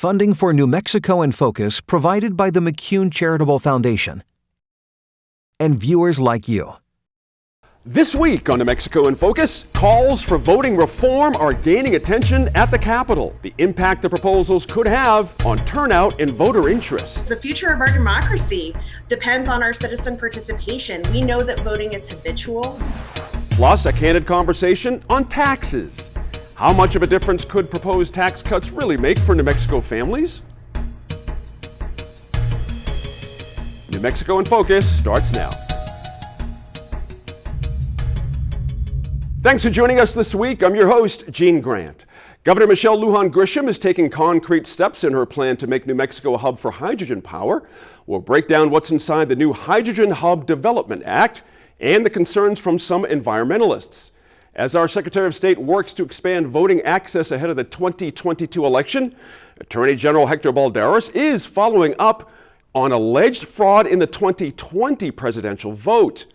Funding for New Mexico in Focus provided by the McCune Charitable Foundation. And viewers like you. This week on New Mexico in Focus, calls for voting reform are gaining attention at the Capitol. The impact the proposals could have on turnout and voter interest. The future of our democracy depends on our citizen participation. We know that voting is habitual. Plus, a candid conversation on taxes. How much of a difference could proposed tax cuts really make for New Mexico families? New Mexico in Focus starts now. Thanks for joining us this week. I'm your host, Gene Grant. Governor Michelle Lujan Grisham is taking concrete steps in her plan to make New Mexico a hub for hydrogen power. We'll break down what's inside the new Hydrogen Hub Development Act and the concerns from some environmentalists. As our Secretary of State works to expand voting access ahead of the 2022 election, Attorney General Hector Balderas is following up on alleged fraud in the 2020 presidential vote.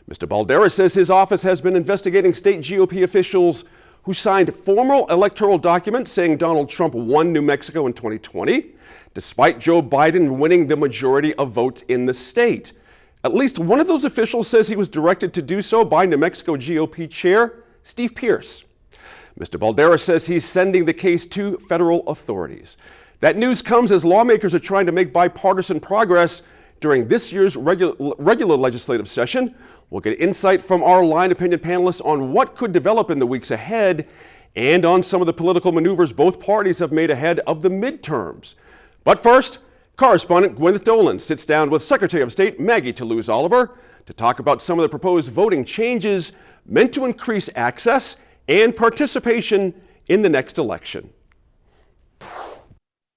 Mr. Balderas says his office has been investigating state GOP officials who signed formal electoral documents saying Donald Trump won New Mexico in 2020, despite Joe Biden winning the majority of votes in the state. At least one of those officials says he was directed to do so by New Mexico GOP Chair Steve Pearce. Mr. Balderas says he's sending the case to federal authorities. That news comes as lawmakers are trying to make bipartisan progress during this year's regular legislative session. We'll get insight from our line opinion panelists on what could develop in the weeks ahead and on some of the political maneuvers both parties have made ahead of the midterms. But first, correspondent Gwyneth Dolan sits down with Secretary of State Maggie Toulouse-Oliver to talk about some of the proposed voting changes meant to increase access and participation in the next election.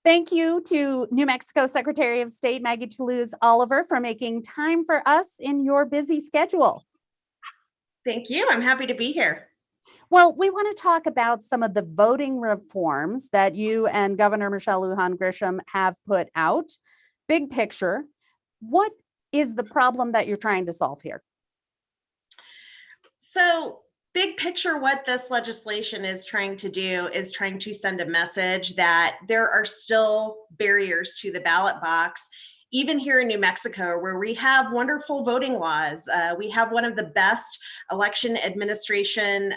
Thank you to New Mexico Secretary of State Maggie Toulouse-Oliver for making time for us in your busy schedule. Thank you. I'm happy to be here. Well, we want to talk about some of the voting reforms that you and Governor Michelle Lujan Grisham have put out. Big picture, what is the problem that you're trying to solve here? So, big picture, what this legislation is trying to do is trying to send a message that there are still barriers to the ballot box. Even here in New Mexico, where we have wonderful voting laws, we have one of the best election administration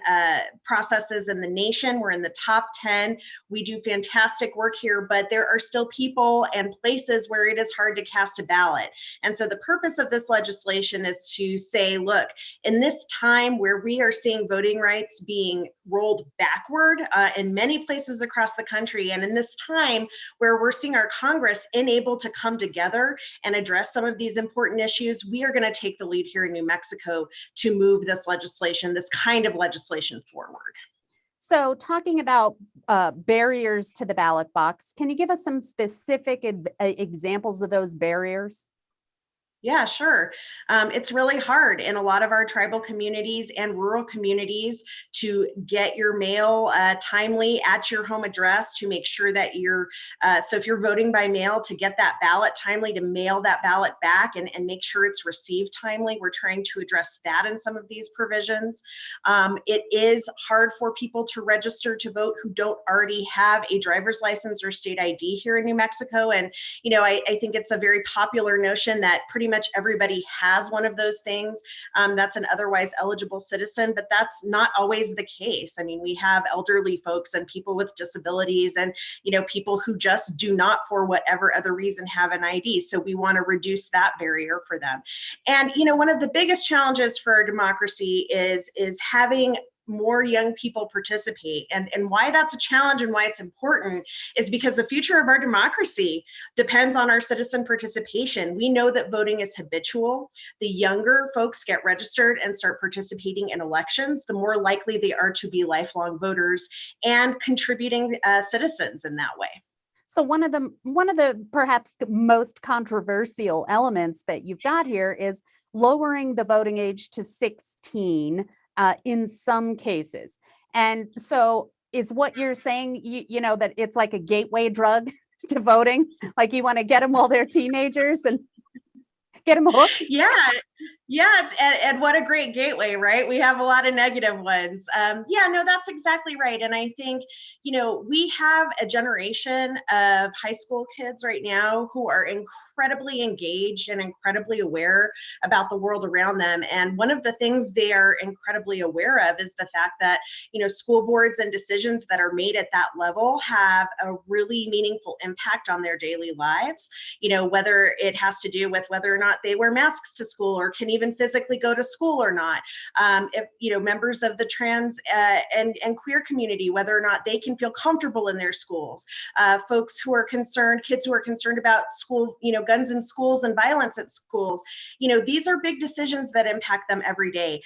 processes in the nation. We're in the top 10. We do fantastic work here, but there are still people and places where it is hard to cast a ballot. And so the purpose of this legislation is to say, look, in this time where we are seeing voting rights being rolled backward in many places across the country, and in this time where we're seeing our Congress unable to come together and address some of these important issues, we are going to take the lead here in New Mexico to move this legislation, this kind of legislation forward. So talking about barriers to the ballot box, can you give us some specific examples of those barriers? Yeah, sure. It's really hard in a lot of our tribal communities and rural communities to get your mail timely at your home address, to make sure that so if you're voting by mail, to get that ballot timely, to mail that ballot back and make sure it's received timely. We're trying to address that in some of these provisions. It is hard for people to register to vote who don't already have a driver's license or state ID here in New Mexico. And, you know, I think it's a very popular notion that pretty much everybody has one of those things. That's an otherwise eligible citizen, but that's not always the case. I mean, we have elderly folks and people with disabilities and, you know, people who just do not, for whatever other reason, have an ID. So we want to reduce that barrier for them. And, you know, one of the biggest challenges for our democracy is having more young people participate. And why that's a challenge and why it's important is because the future of our democracy depends on our citizen participation. We know that voting is habitual. The younger folks get registered and start participating in elections, the more likely they are to be lifelong voters and contributing citizens in that way. So one of the perhaps most controversial elements that you've got here is lowering the voting age to 16 in some cases. And so is what you're saying, you know, that it's like a gateway drug to voting? Like you want to get them while they're teenagers and get them hooked? Yeah. Yeah, and what a great gateway, right? We have a lot of negative ones. Yeah, no, that's exactly right. And I think, we have a generation of high school kids right now who are incredibly engaged and incredibly aware about the world around them. And one of the things they are incredibly aware of is the fact that, school boards and decisions that are made at that level have a really meaningful impact on their daily lives. Whether it has to do with whether or not they wear masks to school or can even physically go to school or not. If members of the trans and queer community, whether or not they can feel comfortable in their schools. Folks who are concerned, kids who are concerned about school, guns in schools and violence at schools. These are big decisions that impact them every day.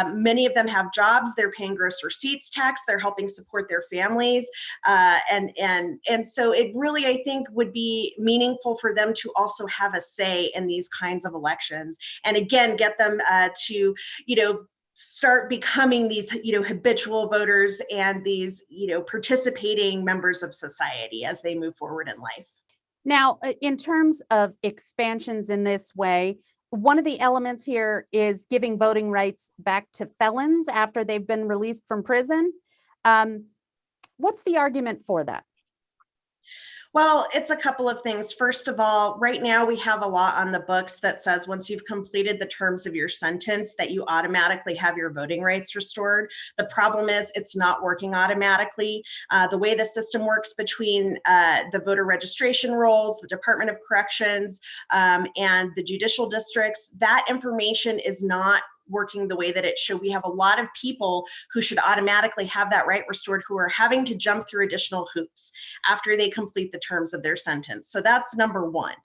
Many of them have jobs. They're paying gross receipts tax. They're helping support their families, and so it really, I think, would be meaningful for them to also have a say in these kinds of elections. And again, get them to, start becoming these, habitual voters and these, participating members of society as they move forward in life. Now, in terms of expansions in this way, one of the elements here is giving voting rights back to felons after they've been released from prison. What's the argument for that? Well, it's a couple of things. First of all, right now we have a law on the books that says once you've completed the terms of your sentence that you automatically have your voting rights restored. The problem is it's not working automatically. The way the system works between the voter registration rolls, the Department of Corrections, and the judicial districts, that information is not working the way that it should. We have a lot of people who should automatically have that right restored who are having to jump through additional hoops after they complete the terms of their sentence. So that's number one.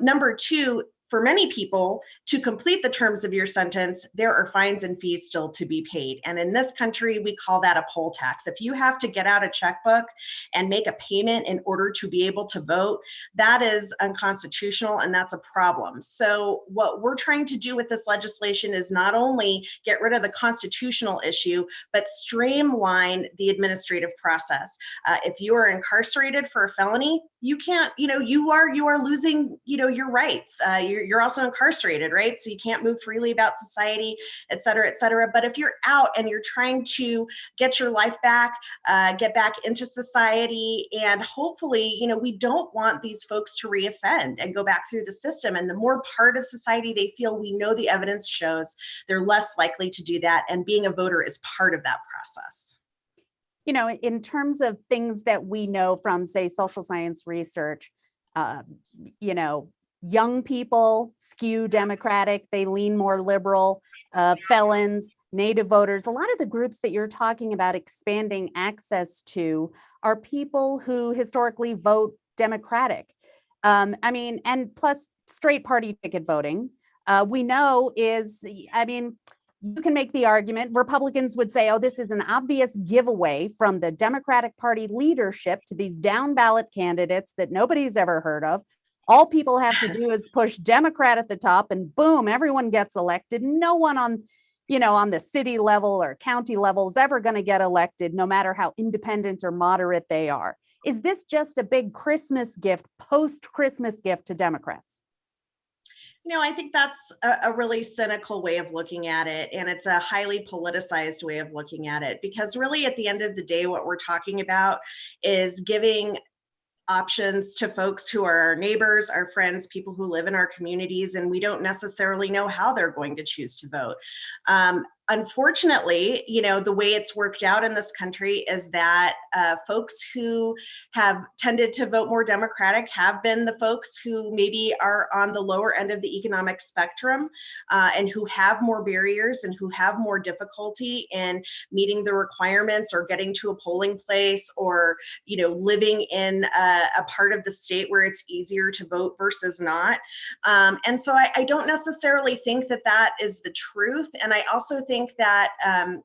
Number two, for many people, to complete the terms of your sentence, there are fines and fees still to be paid. And in this country, we call that a poll tax. If you have to get out a checkbook and make a payment in order to be able to vote, that is unconstitutional and that's a problem. So what we're trying to do with this legislation is not only get rid of the constitutional issue, but streamline the administrative process. If you are incarcerated for a felony, you can't, you are losing, your rights. You're also incarcerated, right? So you can't move freely about society, et cetera, et cetera. But if you're out and you're trying to get your life back, get back into society, and hopefully, we don't want these folks to reoffend and go back through the system. And the more part of society they feel, we know the evidence shows they're less likely to do that. And being a voter is part of that process. In terms of things that we know from, say, social science research, young people skew Democratic, they lean more liberal, felons, Native voters, a lot of the groups that you're talking about expanding access to are people who historically vote Democratic. And plus straight party ticket voting, we know is, you can make the argument, Republicans would say, oh, this is an obvious giveaway from the Democratic Party leadership to these down ballot candidates that nobody's ever heard of. All people have to do is push Democrat at the top and boom, everyone gets elected. No one on the city level or county level is ever going to get elected, no matter how independent or moderate they are. Is this just a big Christmas gift, post-Christmas gift to Democrats? I think that's a really cynical way of looking at it. And it's a highly politicized way of looking at it, because really at the end of the day, what we're talking about is giving options to folks who are our neighbors, our friends, people who live in our communities, and we don't necessarily know how they're going to choose to vote. Unfortunately, the way it's worked out in this country is that folks who have tended to vote more Democratic have been the folks who maybe are on the lower end of the economic spectrum and who have more barriers and who have more difficulty in meeting the requirements or getting to a polling place or, living in a part of the state where it's easier to vote versus not. And so I don't necessarily think that that is the truth. And I also think that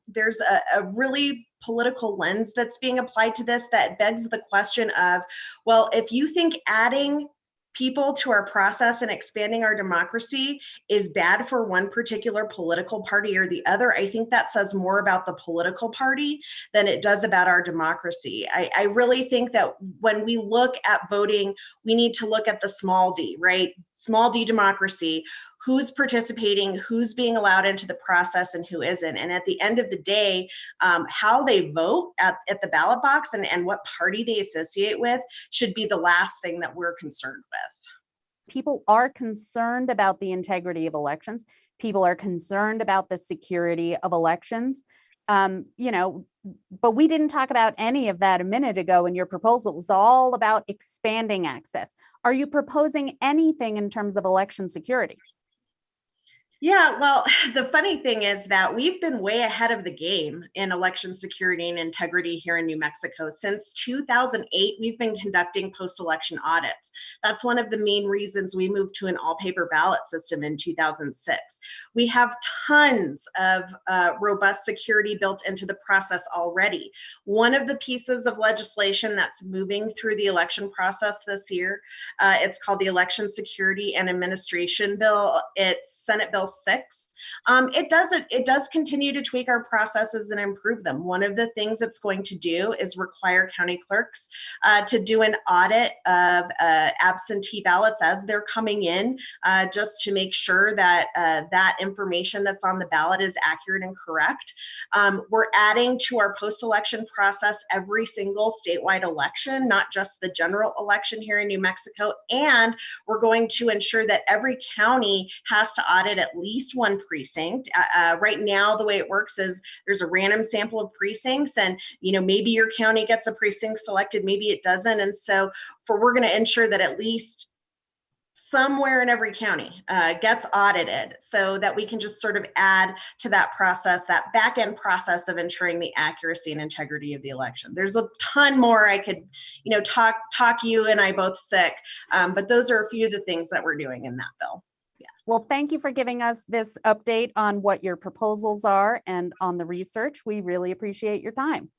there's a really political lens that's being applied to this that begs the question of, well, if you think adding people to our process and expanding our democracy is bad for one particular political party or the other, I think that says more about the political party than it does about our democracy. I really think that when we look at voting, we need to look at the small d, right? Small d democracy. who's participating, who's being allowed into the process, and who isn't. And at the end of the day, how they vote at the ballot box and what party they associate with should be the last thing that we're concerned with. People are concerned about the integrity of elections. People are concerned about the security of elections. But we didn't talk about any of that a minute ago in your proposal. It was all about expanding access. Are you proposing anything in terms of election security? Yeah, well, the funny thing is that we've been way ahead of the game in election security and integrity here in New Mexico. Since 2008, we've been conducting post-election audits. That's one of the main reasons we moved to an all-paper ballot system in 2006. We have tons of robust security built into the process already. One of the pieces of legislation that's moving through the election process this year, it's called the Election Security and Administration Bill. It's Senate Bill 6. It does continue to tweak our processes and improve them. One of the things it's going to do is require county clerks to do an audit of absentee ballots as they're coming in, just to make sure that that information that's on the ballot is accurate and correct. We're adding to our post-election process every single statewide election, not just the general election here in New Mexico. And we're going to ensure that every county has to audit at least one precinct. Right now, the way it works is there's a random sample of precincts, and maybe your county gets a precinct selected, maybe it doesn't. And so we're going to ensure that at least somewhere in every county gets audited, so that we can just sort of add to that process, that back end process of ensuring the accuracy and integrity of the election. There's a ton more I could, talk you and I both sick, but those are a few of the things that we're doing in that bill. Well, thank you for giving us this update on what your proposals are and on the research. We really appreciate your time.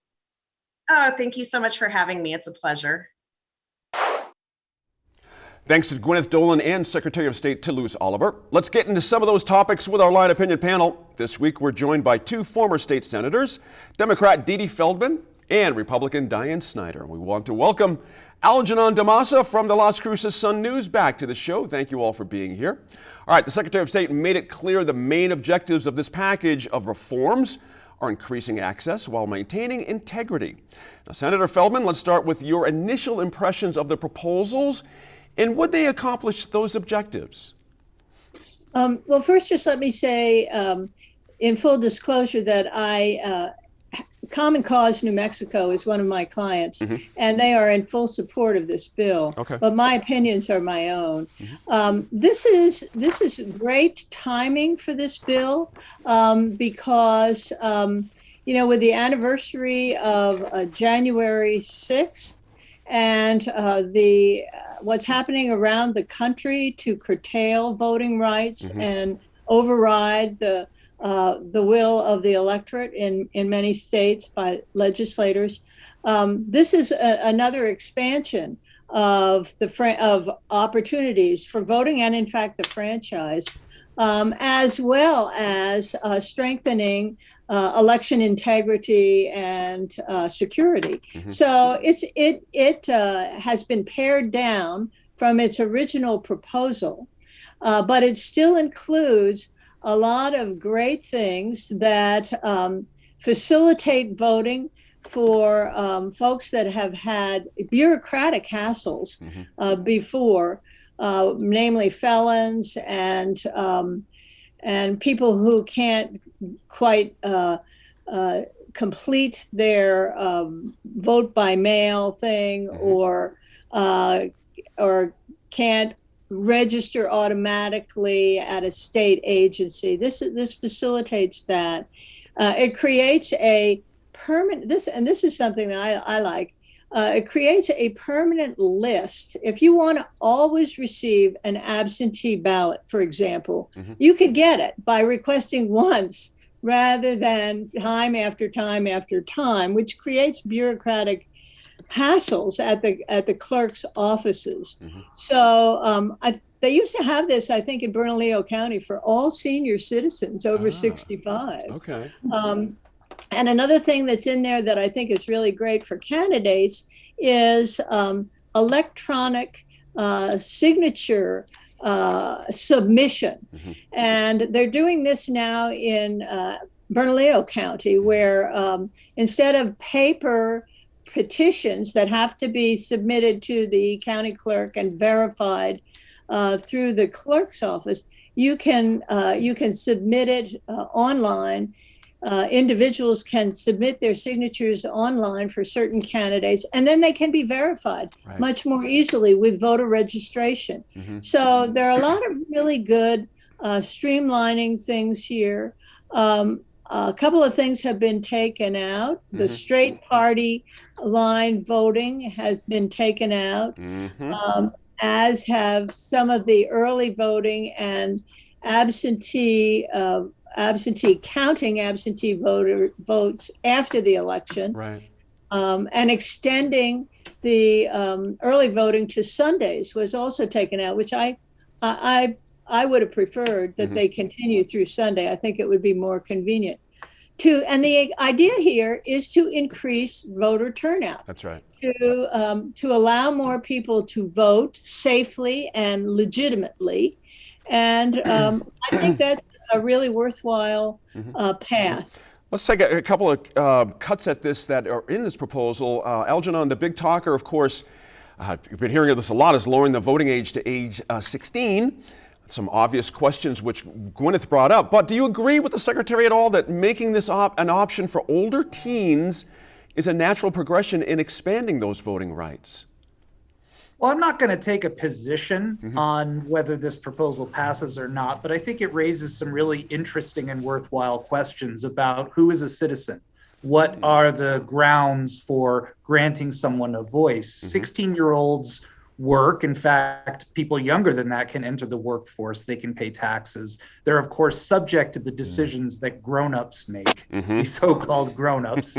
Oh, thank you so much for having me. It's a pleasure. Thanks to Gwyneth Dolan and Secretary of State Toulouse Oliver. Let's get into some of those topics with our Line Opinion panel. This week, we're joined by two former state senators, Democrat Dee Dee Feldman and Republican Diane Snyder. We want to welcome Algernon Damasa from the Las Cruces Sun-News back to the show. Thank you all for being here. All right, the Secretary of State made it clear the main objectives of this package of reforms are increasing access while maintaining integrity. Now, Senator Feldman, let's start with your initial impressions of the proposals, and would they accomplish those objectives? Well, first, just let me say, in full disclosure, that Common Cause New Mexico is one of my clients, and they are in full support of this bill. Okay. But my opinions are my own. This is great timing for this bill, because with the anniversary of January 6th and what's happening around the country to curtail voting rights and override the will of the electorate in many states by legislators. This is another expansion of of opportunities for voting and, in fact, the franchise, as well as strengthening election integrity and security. So it has been pared down from its original proposal, but it still includes a lot of great things that facilitate voting for folks that have had bureaucratic hassles before, namely felons and people who can't quite complete their vote by mail thing, or can't register automatically at a state agency. This facilitates that. It creates a permanent, this is something that I like. It creates a permanent list. If you want to always receive an absentee ballot, for example, you could get it by requesting once rather than time after time after time, which creates bureaucratic hassles at the clerk's offices. So they used to have this, I think, in Bernalillo County for all senior citizens over 65. Okay. And another thing that's in there that I think is really great for candidates is electronic signature submission. And they're doing this now in Bernalillo County, where instead of paper petitions that have to be submitted to the county clerk and verified through the clerk's office, you can submit it online. Individuals can submit their signatures online for certain candidates, and then they can be verified much more easily with voter registration. So there are a lot of really good streamlining things here. A couple of things have been taken out. The straight party line voting has been taken out, as have some of the early voting and absentee counting absentee voter votes after the election, and extending the early voting to Sundays was also taken out, which I would have preferred that they continue through Sunday. I think it would be more convenient. And the idea here is to increase voter turnout. That's right. To allow more people to vote safely and legitimately. And I think that's a really worthwhile path. Let's take a couple of cuts at this that are in this proposal. Algernon, the big talker, of course, you've been hearing of this a lot, is lowering the voting age to age 16. Some obvious questions which Gwyneth brought up. But do you agree with the Secretary at all that making this an option for older teens is a natural progression in expanding those voting rights? Well, I'm not going to take a position on whether this proposal passes or not, but I think it raises some really interesting and worthwhile questions about who is a citizen. What are the grounds for granting someone a voice? 16-year-olds work. In fact, people younger than that can enter the workforce. They can pay taxes. They're, of course, subject to the decisions that grown-ups make, the so-called grown-ups.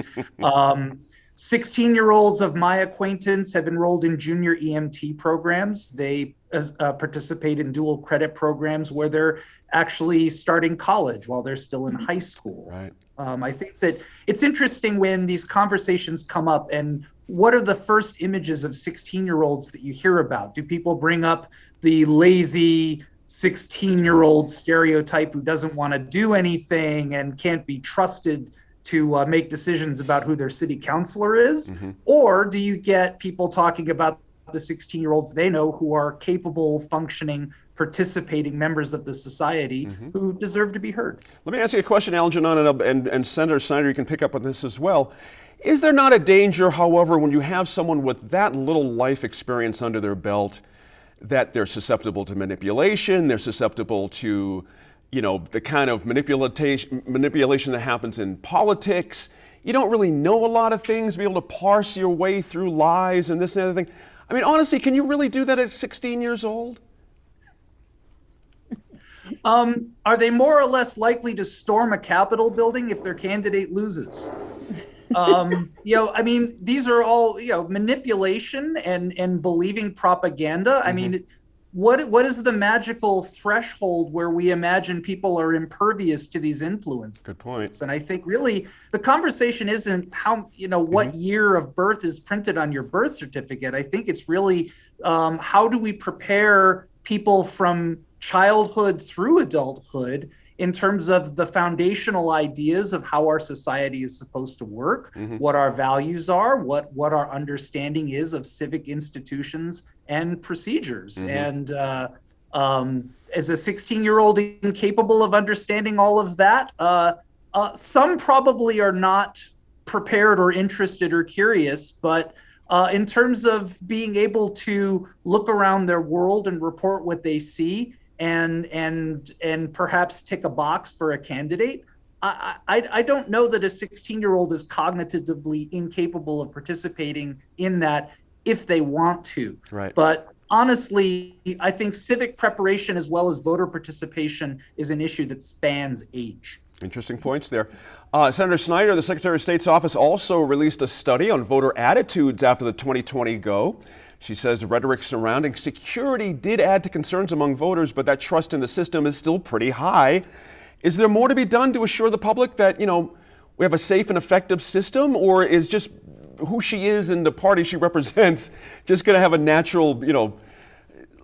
16-year-olds of my acquaintance have enrolled in junior EMT programs. They participate in dual credit programs where they're actually starting college while they're still in high school. I think that it's interesting when these conversations come up, and what are the first images of 16-year-olds that you hear about? Do people bring up the lazy 16-year-old stereotype who doesn't want to do anything and can't be trusted to make decisions about who their city councilor is? Or do you get people talking about the 16-year-olds they know who are capable, functioning, participating members of the society who deserve to be heard? Let me ask you a question, Algernon, and Senator Snyder, you can pick up on this as well. Is there not a danger, however, when you have someone with that little life experience under their belt, that they're susceptible to manipulation, they're susceptible to, you know, the kind of manipulation that happens in politics? You don't really know a lot of things, be able to parse your way through lies and this and the other thing. I mean, honestly, can you really do that at 16 years old? Are they more or less likely to storm a Capitol building if their candidate loses? I mean, these are all, manipulation and believing propaganda. I mean, what is the magical threshold where we imagine people are impervious to these influences? Good point. And I think really the conversation isn't how, what year of birth is printed on your birth certificate. I think it's really how do we prepare people from childhood through adulthood in terms of the foundational ideas of how our society is supposed to work, what our values are, what our understanding is of civic institutions and procedures. And as a 16-year-old incapable of understanding all of that, some probably are not prepared or interested or curious, but in terms of being able to look around their world and report what they see and perhaps tick a box for a candidate, I don't know that a 16-year-old is cognitively incapable of participating in that if they want to. Right. But honestly, I think civic preparation as well as voter participation is an issue that spans age. Interesting points there. Senator Snyder, the Secretary of State's office also released a study on voter attitudes after the 2020 go. She says the rhetoric surrounding security did add to concerns among voters, but that trust in the system is still pretty high. Is there more to be done to assure the public that, we have a safe and effective system, or is just who she is and the party she represents just going to have a natural,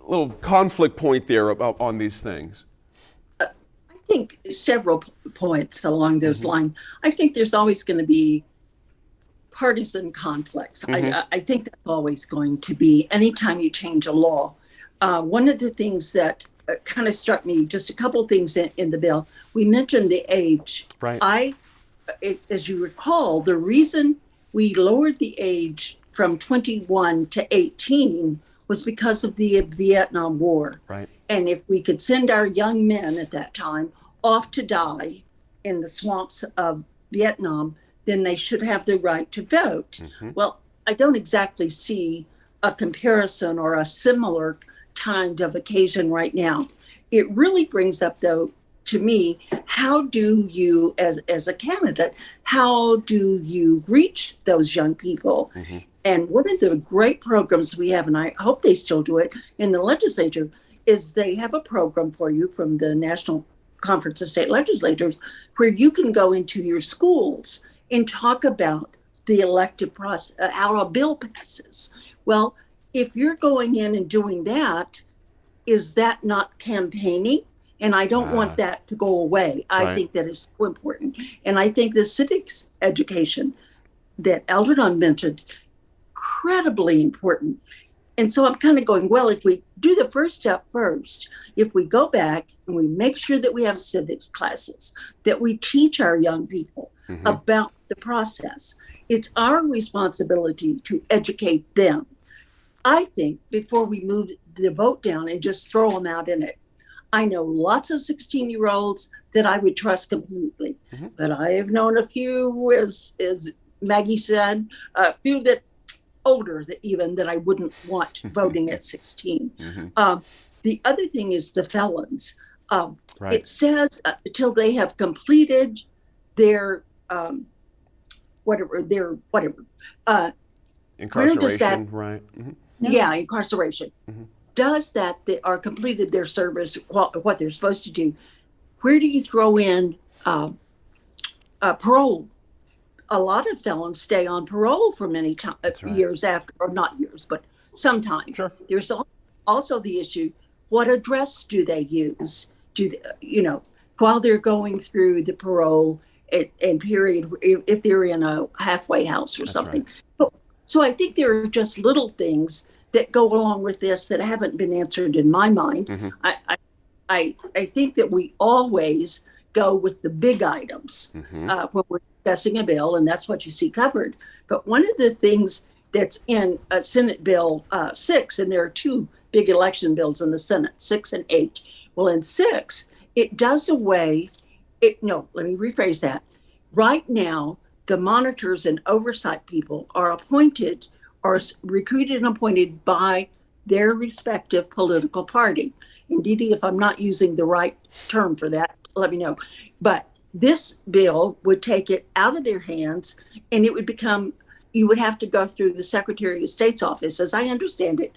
little conflict point there about, on these things? I think several points along those lines. I think there's always going to be partisan conflicts. I think that's always going to be anytime you change a law. One of the things that kind of struck me, just a couple of things in the bill, we mentioned the age. Right. As you recall, the reason we lowered the age from 21 to 18 was because of the Vietnam War. Right. And if we could send our young men at that time off to die in the swamps of Vietnam, then they should have the right to vote. Well, I don't exactly see a comparison or a similar kind of occasion right now. It really brings up, though, to me, how do you, as a candidate, how do you reach those young people? And one of the great programs we have, and I hope they still do it in the legislature, is they have a program for you from the National Conference of State Legislators where you can go into your schools and talk about the elective process, how a bill passes. Well, if you're going in and doing that, is that not campaigning? And I don't want that to go away. I think that is so important. And I think the civics education that Algernon mentioned, incredibly important. And so I'm kind of going, well, if we do the first step first, if we go back and we make sure that we have civics classes, that we teach our young people about the process, it's our responsibility to educate them. I think before we move the vote down and just throw them out in it, I know lots of 16-year-olds that I would trust completely, but I have known a few, as Maggie said, a few that older that I wouldn't want voting at 16. The other thing is the felons. It says until they have completed their whatever. Incarceration, right? Yeah, incarceration. Does that they are completed their service, what they're supposed to do? Where do you throw in parole? A lot of felons stay on parole for many years after, or not years, but sometimes. There's also the issue: what address do they use? Do they, while they're going through the parole and period, if they're in a halfway house or something? So I think there are just little things that go along with this that haven't been answered in my mind. I think that we always go with the big items when we're discussing a bill, and that's what you see covered. But one of the things that's in Senate Bill 6, and there are two big election bills in the Senate, 6 and 8. Well, in 6, it does away. Let me rephrase that. Right now, the monitors and oversight people are appointed or recruited and appointed by their respective political party. And Dee Dee, if I'm not using the right term for that, let me know. But this bill would take it out of their hands, and it would become, you would have to go through the Secretary of State's office, as I understand it,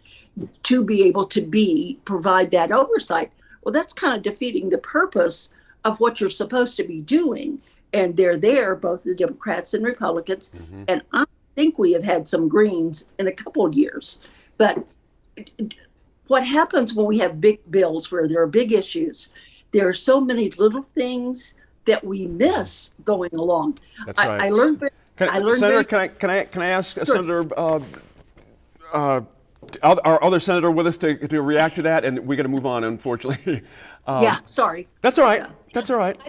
to be able to provide that oversight. Well, that's kind of defeating the purpose of what you're supposed to be doing. And they're there, both the Democrats and Republicans. And I think we have had some Greens in a couple of years. But what happens when we have big bills where there are big issues, there are so many little things that we miss going along. That's right. I learned. Senator, can I ask Senator, our other senator with us to react to that, and we're going to move on, unfortunately. Sorry. That's all right. That's all right.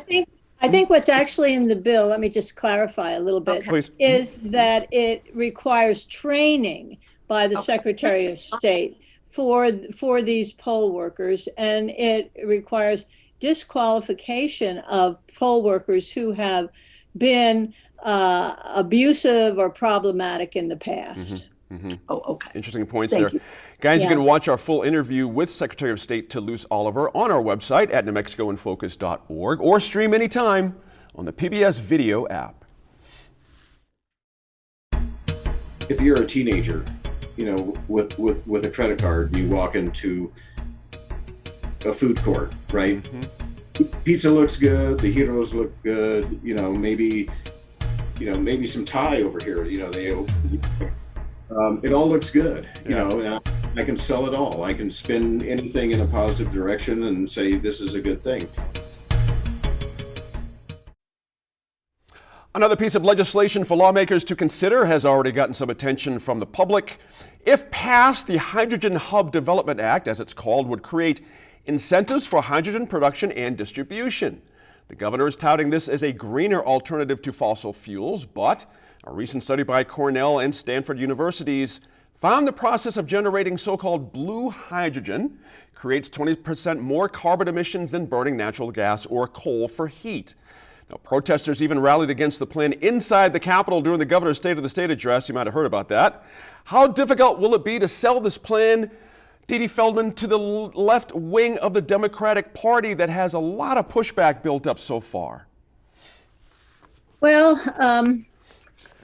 I think what's actually in the bill, let me just clarify a little bit, Please. is that it requires training by the Secretary of State for these poll workers, and it requires disqualification of poll workers who have been abusive or problematic in the past. Oh, okay. Interesting points Thank there. you. Guys, you can watch our full interview with Secretary of State Toulouse Oliver on our website at newmexicoinfocus.org or stream anytime on the PBS Video app. If you're a teenager, with a credit card, you walk into a food court, right? Pizza looks good, the heroes look good, maybe some Thai over here, it all looks good, and I can sell it all. I can spin anything in a positive direction and say this is a good thing. Another piece of legislation for lawmakers to consider has already gotten some attention from the public. If passed, the Hydrogen Hub Development Act, as it's called, would create incentives for hydrogen production and distribution. The governor is touting this as a greener alternative to fossil fuels, but a recent study by Cornell and Stanford universities found the process of generating so-called blue hydrogen creates 20% more carbon emissions than burning natural gas or coal for heat. Now, protesters even rallied against the plan inside the Capitol during the governor's State of the State address. You might have heard about that. How difficult will it be to sell this plan, Dee Dee Feldman, to the left wing of the Democratic Party that has a lot of pushback built up so far? Well,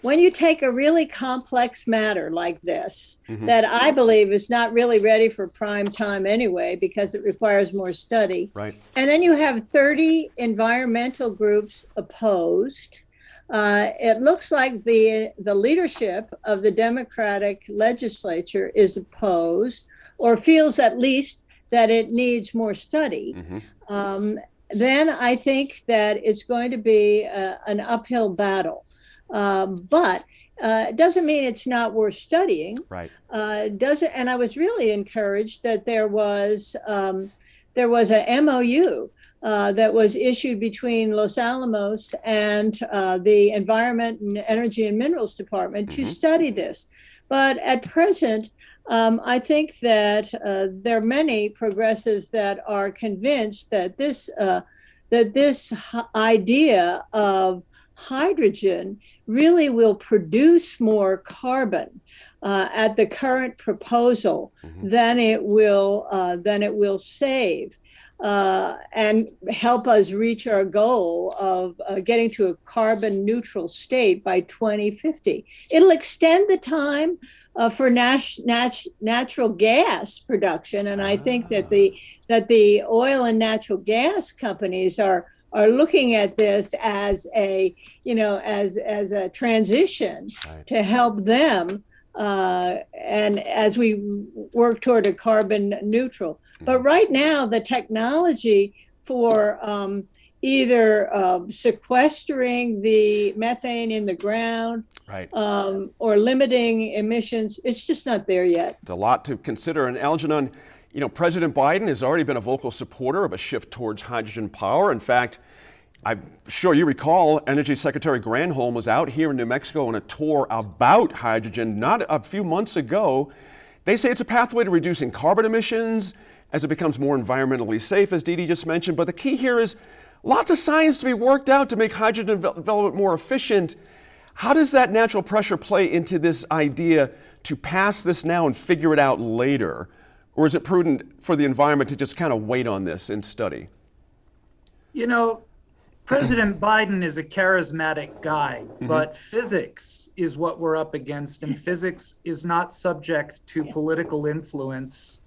when you take a really complex matter like this, that I believe is not really ready for prime time anyway, because it requires more study. Right. And then you have 30 environmental groups opposed. It looks like the leadership of the Democratic legislature is opposed, or feels at least that it needs more study. Then I think that it's going to be an uphill battle. But it doesn't mean it's not worth studying. Right. And I was really encouraged that there was a MOU that was issued between Los Alamos and the Environment and Energy and Minerals Department to study this. But at present, I think that there are many progressives that are convinced that this idea of hydrogen really will produce more carbon at the current proposal than it will save, and help us reach our goal of getting to a carbon neutral state by 2050. It'll extend the time for natural gas production, and I think that the oil and natural gas companies are looking at this as a transition to help them, and as we work toward a carbon neutral. But right now, the technology for either sequestering the methane in the ground, or limiting emissions, it's just not there yet. It's a lot to consider. And Algernon, President Biden has already been a vocal supporter of a shift towards hydrogen power. In fact, I'm sure you recall Energy Secretary Granholm was out here in New Mexico on a tour about hydrogen not a few months ago. They say it's a pathway to reducing carbon emissions as it becomes more environmentally safe, as Dee Dee just mentioned. But the key here is lots of science to be worked out to make hydrogen development more efficient. How does that natural pressure play into this idea to pass this now and figure it out later? Or is it prudent for the environment to just kind of wait on this and study? President Biden is a charismatic guy, but physics is what we're up against, and physics is not subject to political influence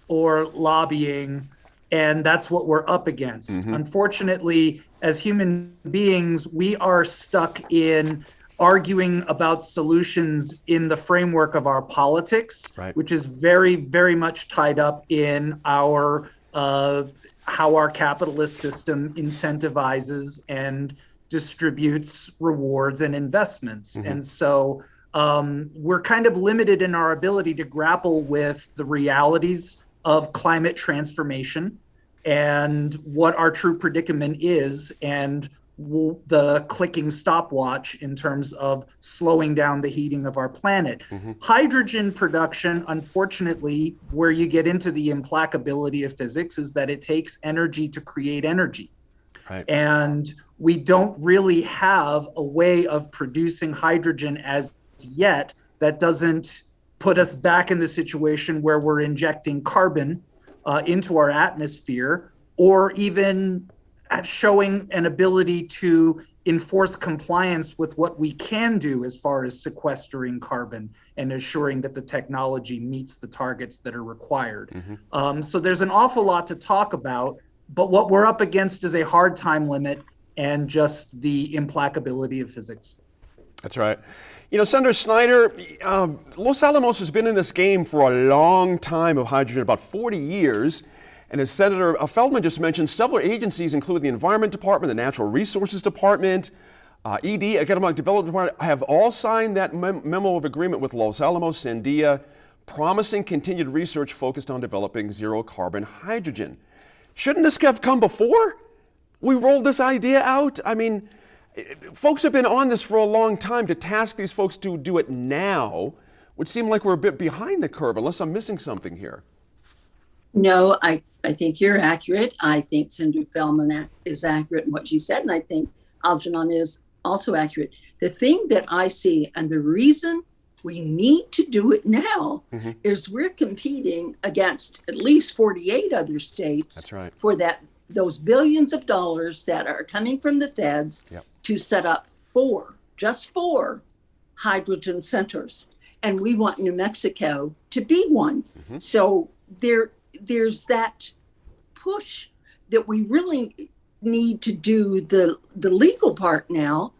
or lobbying, and that's what we're up against. Unfortunately, as human beings, we are stuck in arguing about solutions in the framework of our politics, which is very, very much tied up in our how our capitalist system incentivizes and distributes rewards and investments. And so we're kind of limited in our ability to grapple with the realities of climate transformation and what our true predicament is, and the clicking stopwatch in terms of slowing down the heating of our planet. Hydrogen production, unfortunately, where you get into the implacability of physics, is that it takes energy to create energy. And we don't really have a way of producing hydrogen as yet that doesn't put us back in the situation where we're injecting carbon into our atmosphere, or even showing an ability to enforce compliance with what we can do as far as sequestering carbon and assuring that the technology meets the targets that are required. So there's an awful lot to talk about, but what we're up against is a hard time limit and just the implacability of physics. That's right. You know, Senator Snyder, Los Alamos has been in this game for a long time of hydrogen, about 40 years. And as Senator Feldman just mentioned, several agencies, including the Environment Department, the Natural Resources Department, ED, Economic Development Department, have all signed that memo of agreement with Los Alamos, Sandia, promising continued research focused on developing zero carbon hydrogen. Shouldn't this have come before we rolled this idea out? I mean, folks have been on this for a long time. To task these folks to do it now would seem like we're a bit behind the curve, unless I'm missing something here. No, I think you're accurate. I think Senator Feldman is accurate in what she said, and I think Algernon is also accurate. The thing that I see, and the reason we need to do it now, is we're competing against at least 48 other states. That's right. For those billions of dollars that are coming from the feds to set up just four hydrogen centers. And we want New Mexico to be one. So there's that push that we really need to do the legal part now.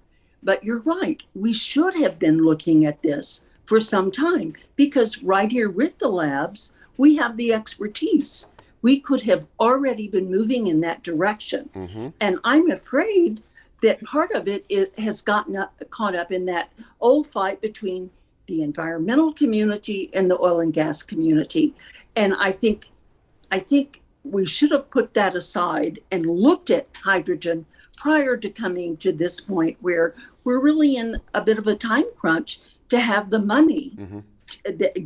But you're right, we should have been looking at this for some time, because right here with the labs, we have the expertise. We could have already been moving in that direction. And I'm afraid that part of it has gotten caught up in that old fight between the environmental community and the oil and gas community. And I think we should have put that aside and looked at hydrogen prior to coming to this point where we're really in a bit of a time crunch to have the money,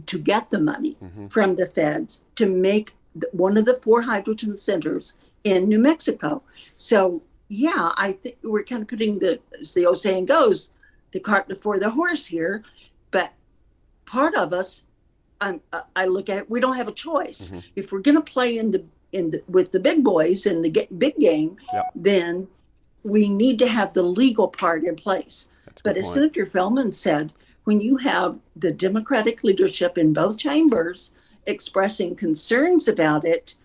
to get the money from the feds to make one of the four hydrogen centers in New Mexico. So yeah, I think we're kind of putting as the old saying goes, the cart before the horse here. But part of us, I look at it, we don't have a choice. If we're going to play with the big boys in the big game, then we need to have the legal part in place. But as Senator Feldman said, when you have the Democratic leadership in both chambers expressing concerns about it,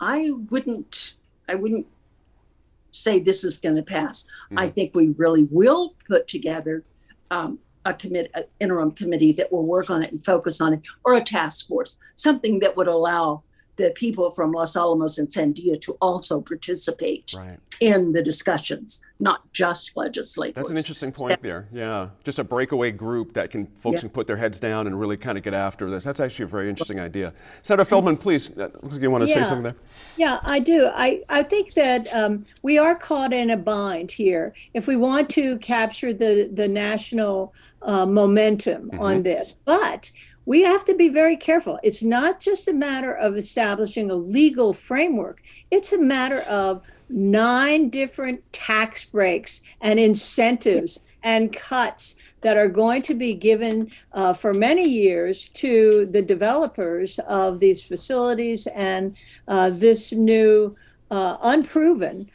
I wouldn't say this is going to pass. I think we really will put together an interim committee that will work on it and focus on it, or a task force, something that would allow the people from Los Alamos and Sandia to also participate in the discussions, not just legislators. That's an interesting point there. Yeah, just a breakaway group that folks can put their heads down and really kind of get after this. That's actually a very interesting idea. Senator Feldman, please, you want to say something there? Yeah, I do. I think that we are caught in a bind here. If we want to capture the national momentum on this, but we have to be very careful. It's not just a matter of establishing a legal framework. It's a matter of 9 different tax breaks and incentives and cuts that are going to be given for many years to the developers of these facilities and this new unproven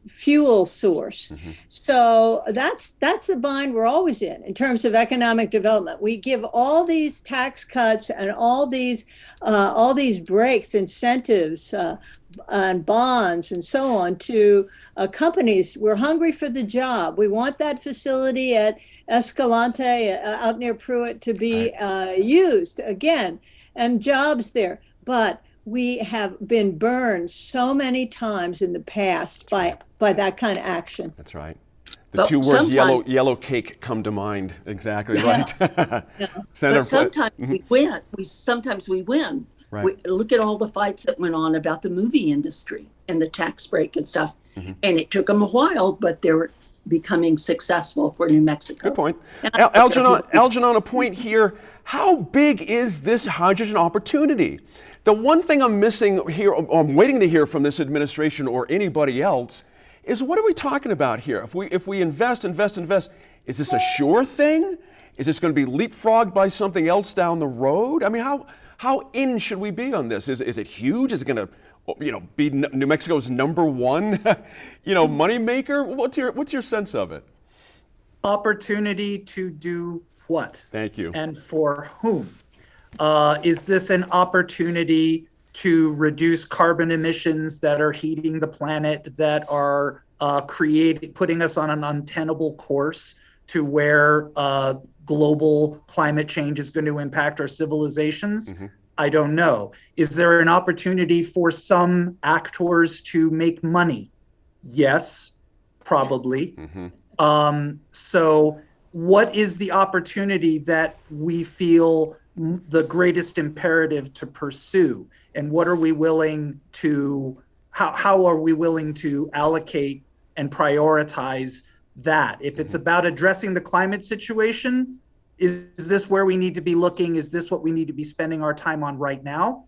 fuel source. So that's the bind we're always in terms of economic development. We give all these tax cuts and all these breaks, incentives, and bonds and so on to companies. We're hungry for the job. We want that facility at Escalante out near Pruitt to be used again, and jobs there. But we have been burned so many times in the past by that kind of action. That's right. The two words yellow cake come to mind. Exactly right. Senator, but sometimes we win. Sometimes we win. Right. We look at all the fights that went on about the movie industry and the tax break and stuff. And it took them a while, but they're becoming successful for New Mexico. Good point. Algernon, a point here. How big is this hydrogen opportunity? The one thing I'm missing here, I'm waiting to hear from this administration or anybody else, is what are we talking about here? If we invest, is this a sure thing? Is this going to be leapfrogged by something else down the road? I mean, how in should we be on this? Is it huge? Is it going to, be New Mexico's number one, money maker? What's your sense of it? Opportunity to do what? Thank you. And for whom? Is this an opportunity to reduce carbon emissions that are heating the planet, that are putting us on an untenable course to where global climate change is going to impact our civilizations? I don't know. Is there an opportunity for some actors to make money? Yes, probably. So what is the opportunity that we feel the greatest imperative to pursue? And what are we willing to, how are we willing to allocate and prioritize that? If it's about addressing the climate situation, is this where we need to be looking? Is this what we need to be spending our time on right now?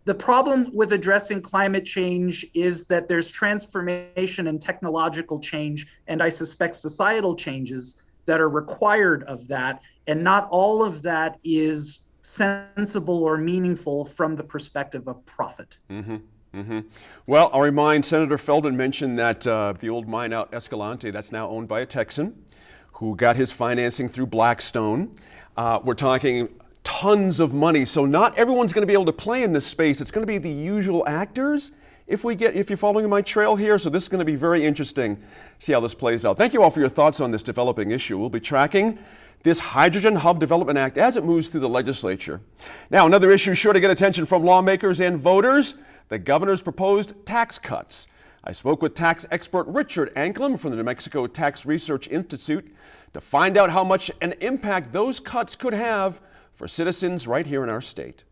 The problem with addressing climate change is that there's transformation and technological change, and I suspect societal changes that are required of that. And not all of that is sensible or meaningful from the perspective of profit. Well, I'll remind Senator Feldman mentioned that the old mine out Escalante, that's now owned by a Texan who got his financing through Blackstone. We're talking tons of money, so not everyone's going to be able to play in this space. It's going to be the usual actors if you're following my trail here. So this is going to be very interesting. See how this plays out. Thank you all for your thoughts on this developing issue. We'll be tracking this Hydrogen Hub Development Act as it moves through the legislature. Now, another issue sure to get attention from lawmakers and voters: the governor's proposed tax cuts. I spoke with tax expert Richard Anklam from the New Mexico Tax Research Institute to find out how much an impact those cuts could have for citizens right here in our state.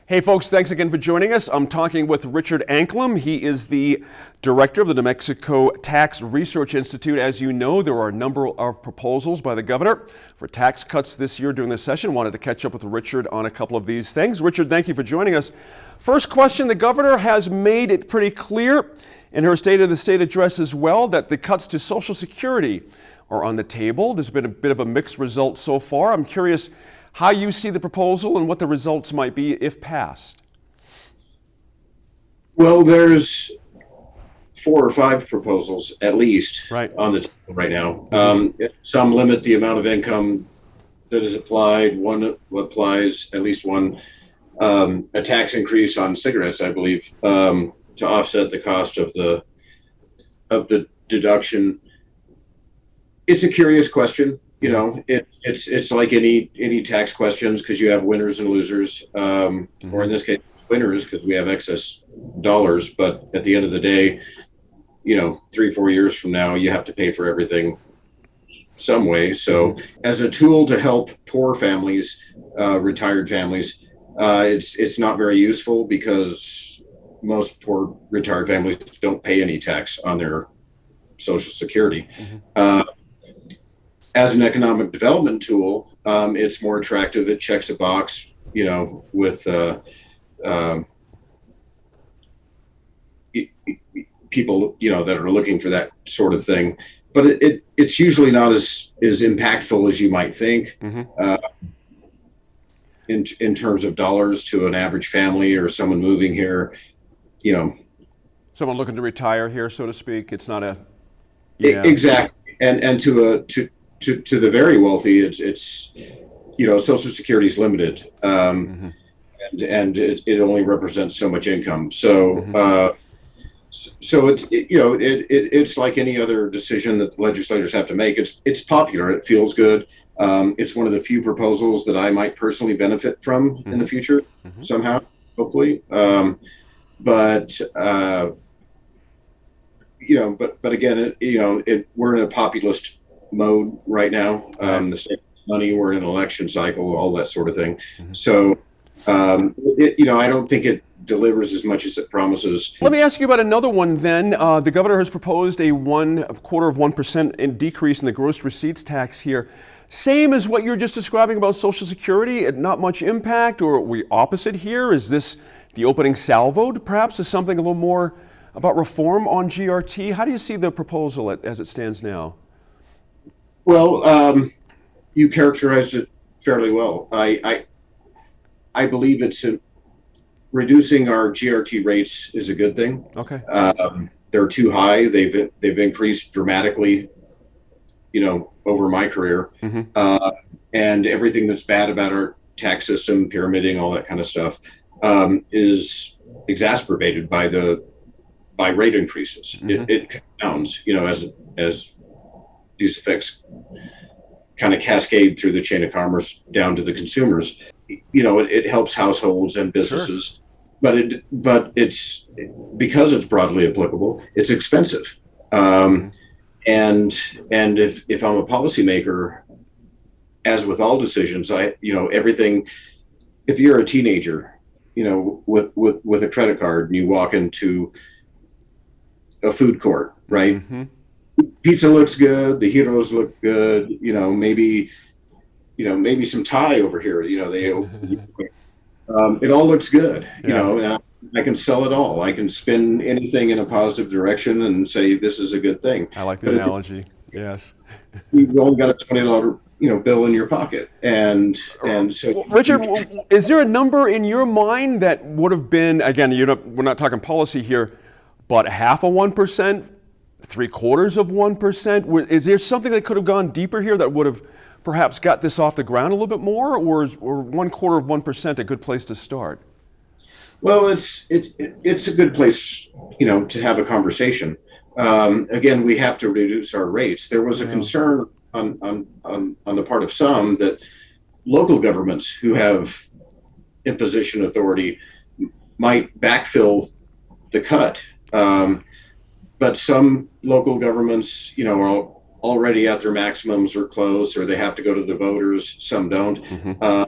Hey folks, thanks again for joining us. I'm talking with Richard Anklam. He is the director of the New Mexico Tax Research Institute. As you know, there are a number of proposals by the governor for tax cuts this year during this session. Wanted to catch up with Richard on a couple of these things. Richard, thank you for joining us. First question, the governor has made it pretty clear in her State of the State address as well that the cuts to Social Security are on the table. There's been a bit of a mixed result so far. I'm curious how you see the proposal and what the results might be if passed. Well, there's 4 or 5 proposals at least on the table right now. Some limit the amount of income that is applied. One applies, at least one, a tax increase on cigarettes, I believe, to offset the cost of the deduction. It's a curious question. You know, it's like any tax questions, because you have winners and losers, or in this case, winners because we have excess dollars. But at the end of the day, you know, 3-4 years from now, you have to pay for everything some way. So, as a tool to help poor families, retired families, it's not very useful because most poor retired families don't pay any tax on their Social Security. As an economic development tool, it's more attractive. It checks a box, you know, with people, you know, that are looking for that sort of thing. But it's usually not as impactful as you might think in terms of dollars to an average family or someone moving here, you know. Someone looking to retire here, so to speak. It's not a exactly. And to the very wealthy, it's you know, Social Security is limited, and it only represents so much income. So so it's like any other decision that legislators have to make. It's popular. It feels good. It's one of the few proposals that I might personally benefit from in the future somehow, hopefully. But again, we're in a populist mode right now. The state money, we're in an election cycle, all that sort of thing. So, I don't think it delivers as much as it promises. Let me ask you about another one then. The governor has proposed a 0.25% decrease in the gross receipts tax here. Same as what you're just describing about Social Security, not much impact, or are we opposite here? Is this the opening salvo, perhaps, to something a little more about reform on GRT? How do you see the proposal as it stands now? Well, you characterized it fairly well. I believe reducing our GRT rates is a good thing. Okay. They're too high. They've increased dramatically, over my career. And everything that's bad about our tax system, pyramiding, all that kind of stuff, is exacerbated by rate increases. It compounds, as these effects kind of cascade through the chain of commerce down to the consumers. It helps households and businesses, sure. but it's because it's broadly applicable, it's expensive. And if I'm a policymaker, as with all decisions, everything, if you're a teenager, with a credit card and you walk into a food court, right? Mm-hmm. Pizza looks good, the heroes look good, maybe some Thai over here, it all looks good, and I can sell it all. I can spin anything in a positive direction and say this is a good thing. I like the analogy. Yes. You've only got a $20 bill in your pocket, and so Richard, is there a number in your mind that would have been, again, we're not talking policy here, but 0.5%, 0.75%? Is there something that could have gone deeper here that would have perhaps got this off the ground a little bit more, or is 0.25% a good place to start? Well, it's a good place, to have a conversation. Again, we have to reduce our rates. There was a concern on the part of some that local governments who have imposition authority might backfill the cut. But some local governments, are already at their maximums or close, or they have to go to the voters. Some don't. Mm-hmm.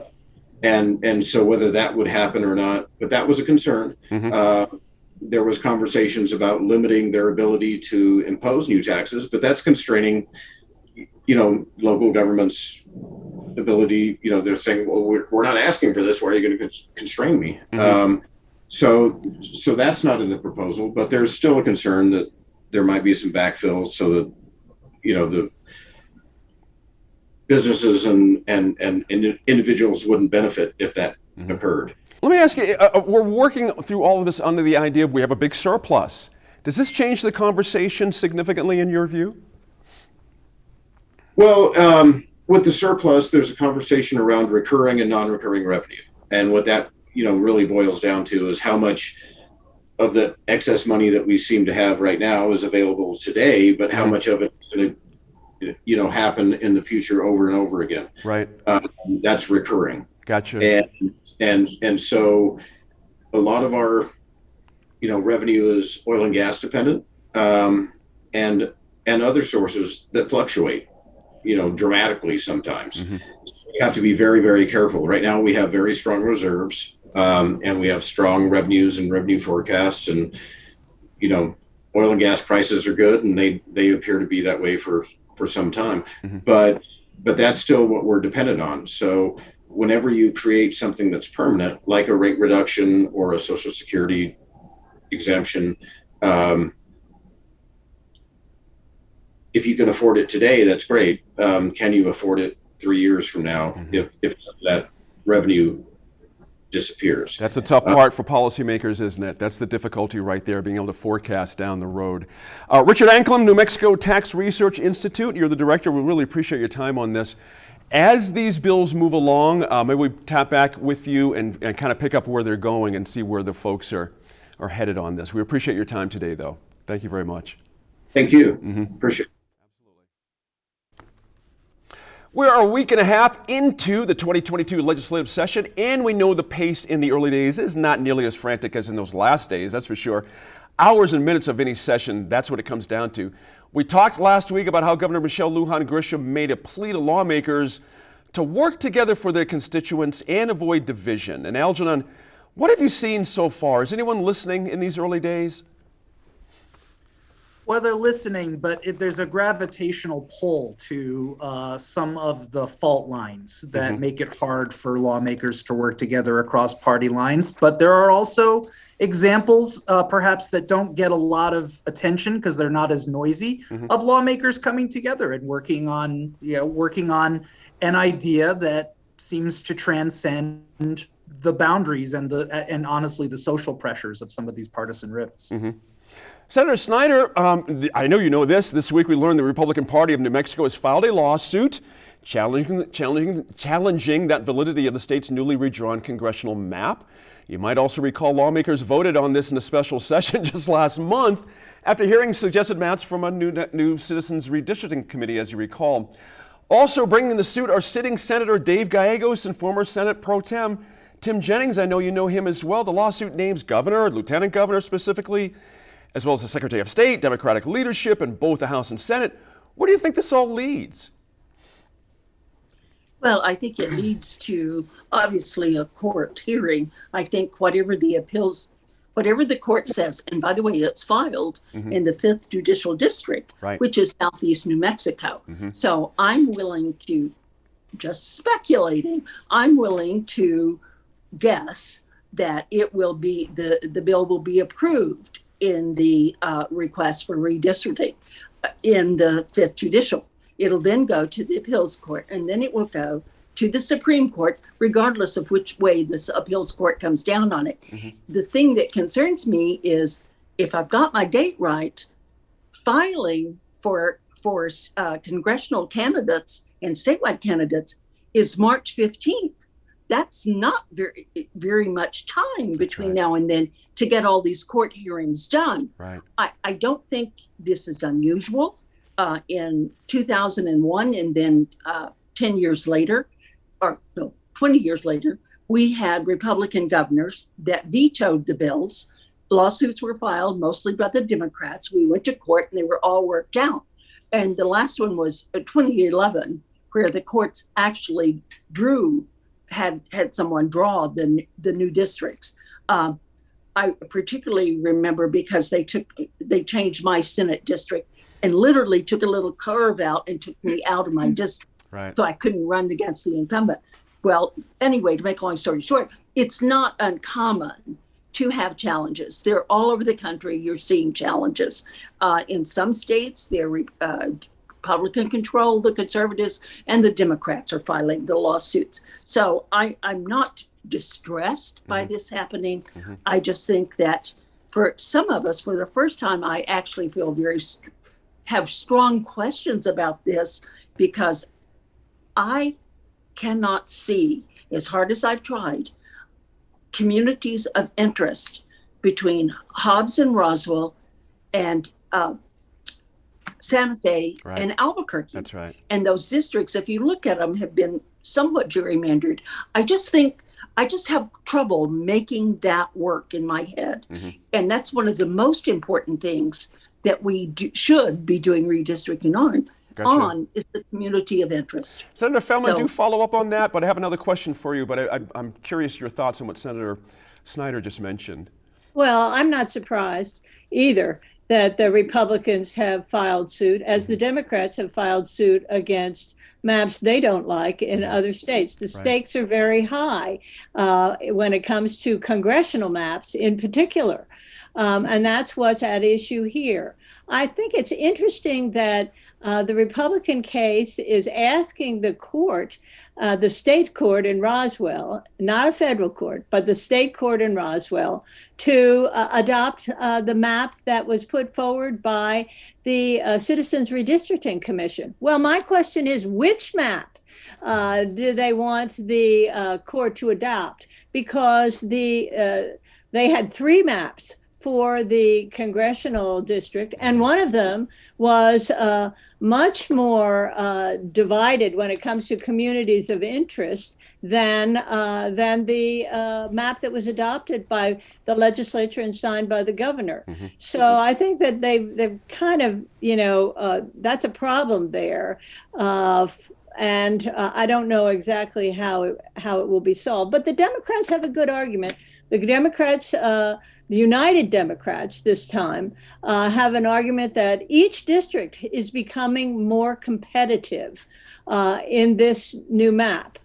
And so whether that would happen or not, but that was a concern. Mm-hmm. There was conversations about limiting their ability to impose new taxes, but that's constraining, local governments' ability. They're saying, well, we're not asking for this. Why are you going to constrain me? Mm-hmm. So that's not in the proposal, but there's still a concern that there might be some backfill so that, the businesses and individuals wouldn't benefit if that mm-hmm. occurred. Let me ask you, we're working through all of this under the idea of we have a big surplus. Does this change the conversation significantly in your view? Well, with the surplus, there's a conversation around recurring and non-recurring revenue. And what that, really boils down to is how much of the excess money that we seem to have right now is available today, but how much of it is going to, happen in the future over and over again. Right. That's recurring. Gotcha. And so a lot of our, revenue is oil and gas dependent, and other sources that fluctuate, dramatically sometimes. Mm-hmm. So you have to be very, very careful. Right now we have very strong reserves, and we have strong revenues and revenue forecasts, and, oil and gas prices are good, and they appear to be that way for some time. Mm-hmm. But that's still what we're dependent on. So whenever you create something that's permanent, like a rate reduction or a Social Security exemption, if you can afford it today, that's great. Can you afford it 3 years from now mm-hmm. if that revenue disappears? That's the tough part for policymakers, isn't it? That's the difficulty right there, being able to forecast down the road. Richard Anklam, New Mexico Tax Research Institute, you're the director. We really appreciate your time on this. As these bills move along, maybe we tap back with you and kind of pick up where they're going and see where the folks are headed on this. We appreciate your time today, though. Thank you very much. Thank you. Mm-hmm. Appreciate it. We're a week and a half into the 2022 legislative session, and we know the pace in the early days is not nearly as frantic as in those last days, that's for sure. Hours and minutes of any session, that's what it comes down to. We talked last week about how Governor Michelle Lujan Grisham made a plea to lawmakers to work together for their constituents and avoid division. And Algernon, what have you seen so far? Is anyone listening in these early days? Well, they're listening, but there's a gravitational pull to some of the fault lines that mm-hmm. make it hard for lawmakers to work together across party lines. But there are also examples, perhaps, that don't get a lot of attention because they're not as noisy, mm-hmm. of lawmakers coming together and working on an idea that seems to transcend the boundaries and honestly the social pressures of some of these partisan rifts. Mm-hmm. Senator Snyder, I know you know this. This week we learned the Republican Party of New Mexico has filed a lawsuit challenging that validity of the state's newly redrawn congressional map. You might also recall lawmakers voted on this in a special session just last month after hearing suggested maps from a new Citizens Redistricting Committee, as you recall. Also bringing the suit are sitting Senator Dave Gallegos and former Senate Pro Tem Tim Jennings. I know you know him as well. The lawsuit names governor, lieutenant governor specifically, as well as the Secretary of State, Democratic leadership in both the House and Senate. Where do you think this all leads? Well, I think it leads to obviously a court hearing. I think whatever the court says, and by the way, it's filed in the 5th Judicial District, right, which is Southeast New Mexico. So I'm willing to, just speculating, I'm willing to guess that it will be, the bill will be approved in the request for redistricting in the 5th Judicial. It'll then go to the appeals court, and then it will go to the Supreme Court, regardless of which way this appeals court comes down on it. The thing that concerns me is, if I've got my date right, filing for congressional candidates and statewide candidates is March 15th. That's not very much time between now and then to get all these court hearings done. Right. I don't think this is unusual. In 2001, and then 10 years later, or no, 20 years later, we had Republican governors that vetoed the bills. Lawsuits were filed mostly by the Democrats. We went to court and they were all worked out. And the last one was 2011, where the courts actually had someone draw the new districts. I particularly remember because they changed my Senate district and literally took a little curve out and took me out of my district. Right. So I couldn't run against the incumbent. Well, anyway, to make a long story short, it's not uncommon to have challenges. They're all over the country. You're seeing challenges. In some states, they're Republican control, the conservatives and the Democrats are filing the lawsuits. So I'm not distressed by this happening. I just think that for some of us, for the first time, I actually feel have strong questions about this, because I cannot see, as hard as I've tried, communities of interest between Hobbs and Roswell and Santa Fe and Albuquerque. That's right. And those districts, if you look at them, have been somewhat gerrymandered. I just have trouble making that work in my head. And that's one of the most important things that we should be doing redistricting on is the community of interest. Senator Feldman, do follow up on that, but I have another question for you, but I'm curious your thoughts on what Senator Snyder just mentioned. Well, I'm not surprised either that the Republicans have filed suit, as the Democrats have filed suit against maps they don't like in other states. The stakes are very high when it comes to congressional maps in particular. And that's what's at issue here. I think it's interesting that the Republican case is asking the court, the state court in Roswell, not a federal court, but the state court in Roswell, to adopt the map that was put forward by the Citizens Redistricting Commission. Well, my question is, which map do they want the court to adopt? Because they had 3 maps for the congressional district, and one of them was much more divided when it comes to communities of interest than the map that was adopted by the legislature and signed by the governor. So I think that they've kind of, that's a problem there. And I don't know exactly how it will be solved. But the Democrats have a good argument. The Democrats, the United Democrats this time, have an argument that each district is becoming more competitive in this new map.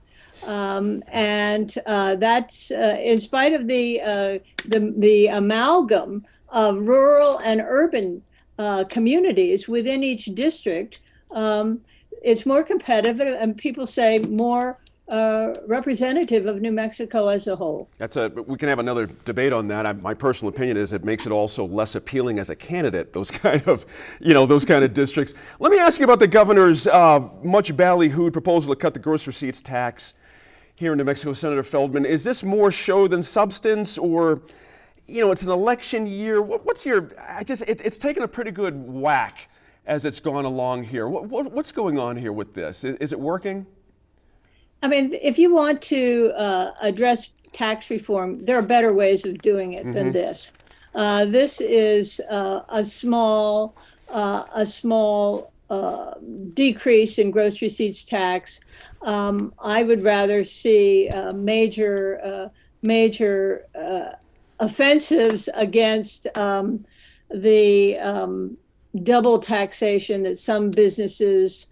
And that's in spite of the amalgam of rural and urban communities within each district. It's more competitive, and people say more representative of New Mexico as a whole. We can have another debate on that. My personal opinion is it makes it also less appealing as a candidate, those kind of districts. Let me ask you about the governor's much ballyhooed proposal to cut the gross receipts tax here in New Mexico, Senator Feldman. Is this more show than substance, or, it's an election year? What's your, it's taken a pretty good whack as it's gone along here. What's going on here with this? Is it working? I mean, if you want to address tax reform, there are better ways of doing it than this. This is a small decrease in gross receipts tax. I would rather see major offensives against the double taxation that some businesses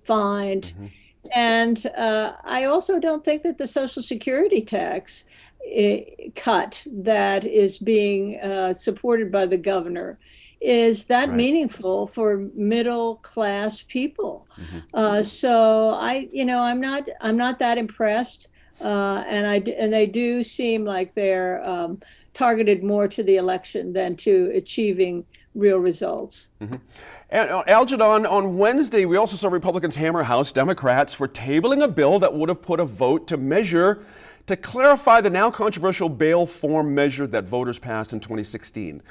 find. And I also don't think that the Social Security tax cut that is being supported by the governor is that meaningful for middle class people. So I'm not that impressed, and they do seem like they're targeted more to the election than to achieving real results. And Algid, on Wednesday, we also saw Republicans hammer House Democrats for tabling a bill that would have put a vote to clarify the now controversial bail form measure that voters passed in 2016.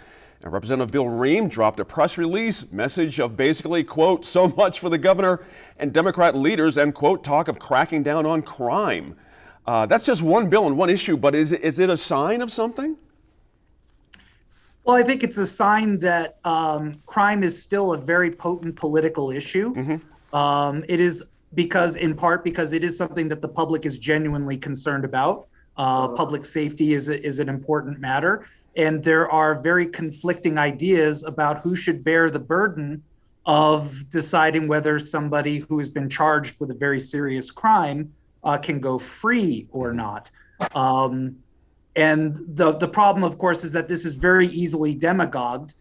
And Representative Bill Rehm dropped a press release message of basically, quote, so much for the governor and Democrat leaders, and, quote, talk of cracking down on crime. That's just one bill and one issue, but is it a sign of something? Well, I think it's a sign that crime is still a very potent political issue. It is in part because it is something that the public is genuinely concerned about. Public safety is an important matter. And there are very conflicting ideas about who should bear the burden of deciding whether somebody who has been charged with a very serious crime can go free or not. And the problem, of course, is that this is very easily demagogued.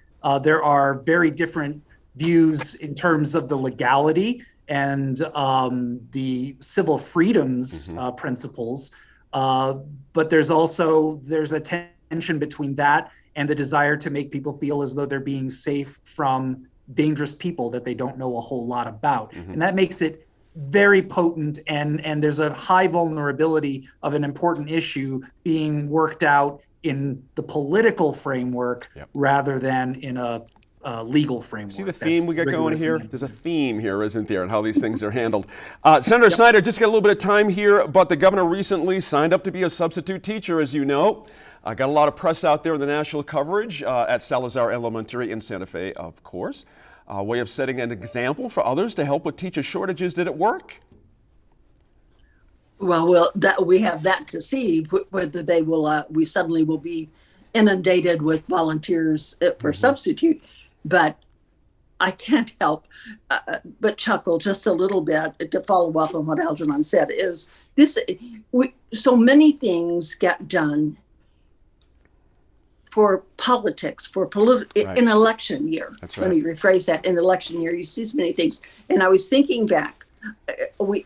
There are very different views in terms of the legality and the civil freedoms principles. But there's a tension between that and the desire to make people feel as though they're being safe from dangerous people that they don't know a whole lot about. And that makes it very potent, and there's a high vulnerability of an important issue being worked out in the political framework rather than in a legal framework. See the theme we got going here? There's a theme here, isn't there, and how these things are handled. Senator Snyder, just got a little bit of time here, but the governor recently signed up to be a substitute teacher, as you know. Got a lot of press out there in the national coverage at Salazar Elementary in Santa Fe, of course. A way of setting an example for others to help with teacher shortages. Did it work? Well, that we have that to see whether they will. We suddenly will be inundated with volunteers for substitute. But I can't help but chuckle just a little bit to follow up on what Algernon said. Is this so many things get done for politics, in election year. That's right. Let me rephrase that. In election year, you see so many things. And I was thinking back,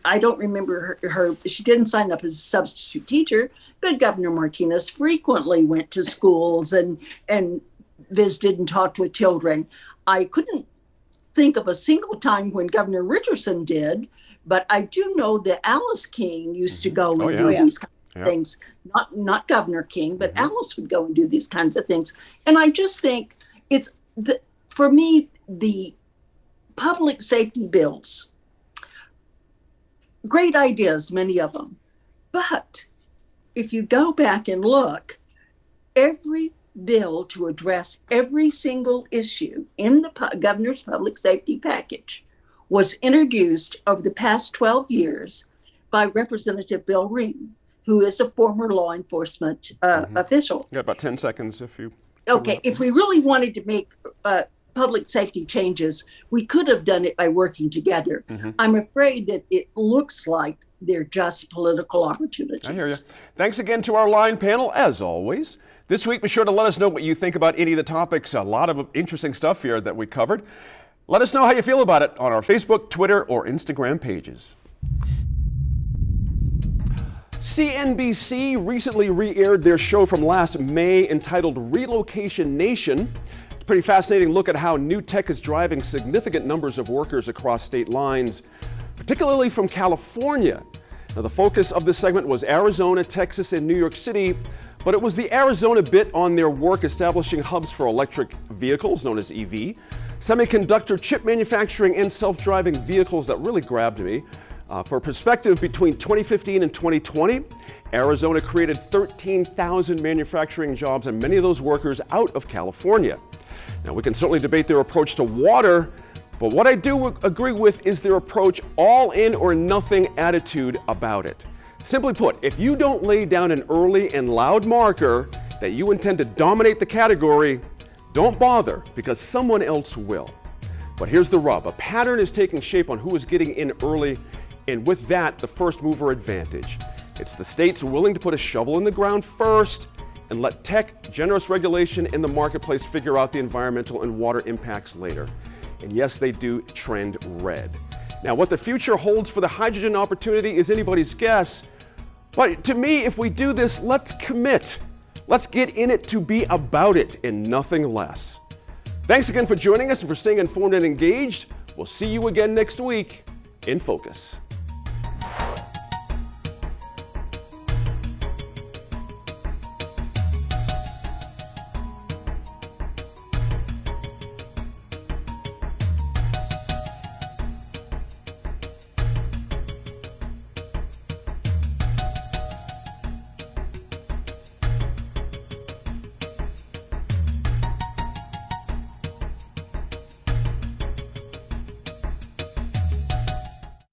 I don't remember her, she didn't sign up as a substitute teacher, but Governor Martinez frequently went to schools and visited and talked with children. I couldn't think of a single time when Governor Richardson did, but I do know that Alice King used to go and do these kinds of things. Not Governor King, but Alice would go and do these kinds of things. And I just think for me, the public safety bills, great ideas, many of them. But if you go back and look, every bill to address every single issue in the governor's public safety package was introduced over the past 12 years by Representative Bill Rehm, who is a former law enforcement official. You got about 10 seconds if you... Okay, if we really wanted to make public safety changes, we could have done it by working together. I'm afraid that it looks like they're just political opportunities. I hear you. Thanks again to our line panel, as always. This week, be sure to let us know what you think about any of the topics. A lot of interesting stuff here that we covered. Let us know how you feel about it on our Facebook, Twitter, or Instagram pages. CNBC recently re-aired their show from last May entitled Relocation Nation. It's a pretty fascinating look at how new tech is driving significant numbers of workers across state lines, particularly from California. Now, the focus of this segment was Arizona, Texas, and New York City, but it was the Arizona bit on their work establishing hubs for electric vehicles, known as EV, semiconductor chip manufacturing, and self-driving vehicles that really grabbed me. For perspective, between 2015 and 2020, Arizona created 13,000 manufacturing jobs, and many of those workers out of California. Now, we can certainly debate their approach to water, but what I do agree with is their approach all in or nothing attitude about it. Simply put, if you don't lay down an early and loud marker that you intend to dominate the category, don't bother, because someone else will. But here's the rub. A pattern is taking shape on who is getting in early, and with that, the first mover advantage. It's the states willing to put a shovel in the ground first and let tech, generous regulation in the marketplace figure out the environmental and water impacts later. And yes, they do trend red. Now, what the future holds for the hydrogen opportunity is anybody's guess. But to me, if we do this, let's commit. Let's get in it to be about it and nothing less. Thanks again for joining us and for staying informed and engaged. We'll see you again next week in Focus.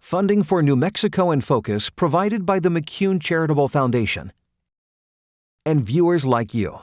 Funding for New Mexico in Focus provided by the McCune Charitable Foundation and viewers like you.